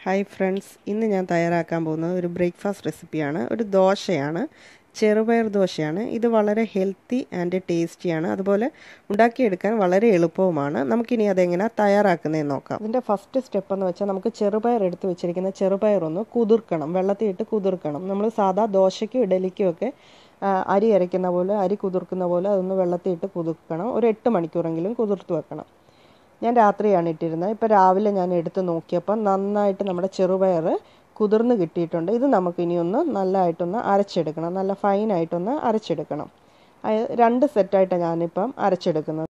Hi friends, ഇന്ന് ഞാൻ തയ്യാറാക്കാൻ പോകുന്നത് ഒരു ബ്രേക്ക്ഫാസ്റ്റ് റെസിപ്പിയാണ്. ഒരു ദോശയാണ്, ചെറുപയർ ദോശയാണ്. ഇത് വളരെ ഹെൽത്തി ആൻഡ് ടേസ്റ്റിയാണ്. അതുപോലെ ഉണ്ടാക്കിയെടുക്കാൻ വളരെ എളുപ്പവുമാണ്. നമുക്കിനി അതെങ്ങനെ തയ്യാറാക്കുന്നതെന്ന് നോക്കാം. ഇതിൻ്റെ ഫസ്റ്റ് സ്റ്റെപ്പ് എന്ന് വെച്ചാൽ നമുക്ക് ചെറുപയർ എടുത്ത് വെച്ചിരിക്കുന്ന ചെറുപയർ ഒന്ന് കുതിർക്കണം, വെള്ളത്തിൽ ഇട്ട് കുതിർക്കണം. നമ്മൾ സാധാ ദോശയ്ക്കും ഇഡലിക്കും ഒക്കെ അരി അരയ്ക്കുന്ന പോലെ, അരി കുതിർക്കുന്ന പോലെ അതൊന്ന് വെള്ളത്തിൽ ഇട്ട് കുതിർക്കണം. ഒരു 8 മണിക്കൂറെങ്കിലും കുതിർത്ത് വെക്കണം. ഞാൻ രാത്രിയാണ് ഇട്ടിരുന്നത്. ഇപ്പോൾ രാവിലെ ഞാൻ എടുത്ത് നോക്കിയപ്പോൾ നന്നായിട്ട് നമ്മുടെ ചെറുപയർ കുതിർന്ന് കിട്ടിയിട്ടുണ്ട്. ഇത് നമുക്കിനി ഒന്ന് നല്ലതായിട്ടൊന്ന് അരച്ചെടുക്കണം, നല്ല ഫൈനായിട്ടൊന്ന് അരച്ചെടുക്കണം. 2 സെറ്റായിട്ടാണ് ഞാനിപ്പം അരച്ചെടുക്കുന്നത്.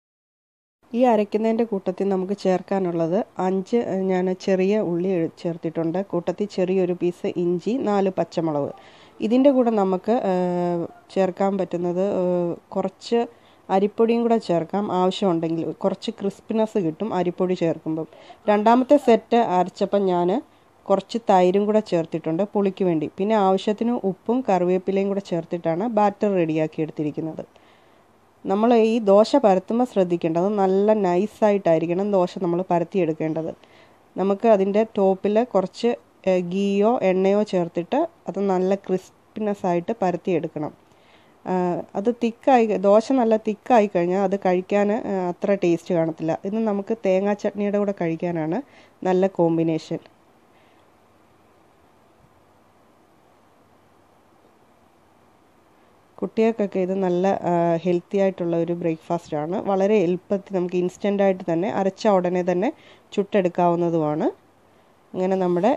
ഈ അരയ്ക്കുന്നതിൻ്റെ കൂട്ടത്തിൽ നമുക്ക് ചേർക്കാനുള്ളത് 5 ഞാൻ ചെറിയ ഉള്ളി ചേർത്തിട്ടുണ്ട്. കൂട്ടത്തിൽ ചെറിയൊരു പീസ് ഇഞ്ചി, 4 പച്ചമുളക്. ഇതിൻ്റെ കൂടെ നമുക്ക് ചേർക്കാൻ പറ്റുന്നത് കുറച്ച് അരിപ്പൊടിയും കൂടെ ചേർക്കാം. ആവശ്യമുണ്ടെങ്കിൽ കുറച്ച് ക്രിസ്പിനെസ് കിട്ടും അരിപ്പൊടി ചേർക്കുമ്പം. രണ്ടാമത്തെ സെറ്റ് അരച്ചപ്പം ഞാൻ കുറച്ച് തൈരും കൂടെ ചേർത്തിട്ടുണ്ട് പുളിക്ക് വേണ്ടി. പിന്നെ ആവശ്യത്തിന് ഉപ്പും കറിവേപ്പിലയും കൂടെ ചേർത്തിട്ടാണ് ബാറ്റർ റെഡിയാക്കി എടുത്തിരിക്കുന്നത്. നമ്മൾ ഈ ദോശ പരത്തുമ്പോൾ ശ്രദ്ധിക്കേണ്ടത് നല്ല നൈസായിട്ടായിരിക്കണം ദോശ നമ്മൾ പരത്തിയെടുക്കേണ്ടത്. നമുക്ക് അതിൻ്റെ ടോപ്പിൽ കുറച്ച് ഗീയോ എണ്ണയോ ചേർത്തിട്ട് അത് നല്ല ക്രിസ്പിനെസ് ആയിട്ട് പരത്തിയെടുക്കണം. അത് ദോശ നല്ല തിക്കായി കഴിഞ്ഞാൽ അത് കഴിക്കാൻ അത്ര ടേസ്റ്റ് കാണത്തില്ല. ഇത് നമുക്ക് തേങ്ങാ ചട്നിയുടെ കൂടെ കഴിക്കാനാണ് നല്ല കോമ്പിനേഷൻ. കുട്ടികൾക്കൊക്കെ ഇത് നല്ല ഹെൽത്തി ആയിട്ടുള്ള ഒരു ബ്രേക്ക്ഫാസ്റ്റാണ്. വളരെ എളുപ്പത്തിൽ നമുക്ക് ഇൻസ്റ്റൻ്റായിട്ട് തന്നെ അരച്ച ഉടനെ തന്നെ ചുട്ടെടുക്കാവുന്നതുമാണ്. അങ്ങനെ നമ്മുടെ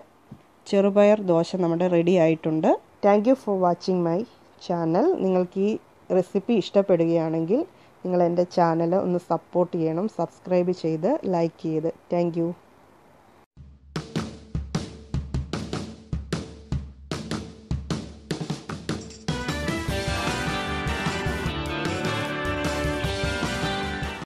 ചെറുപയർ ദോശ നമ്മുടെ റെഡി ആയിട്ടുണ്ട്. Thank you for watching my channel. നിങ്ങൾക്ക് ഈ റെസിപ്പി ഇഷ്ടപ്പെടുകയാണെങ്കിൽ നിങ്ങൾ എൻ്റെ ചാനൽ ഒന്ന് സപ്പോർട്ട് ചെയ്യണം, സബ്സ്ക്രൈബ് ചെയ്ത് ലൈക്ക് ചെയ്ത്. Thank you.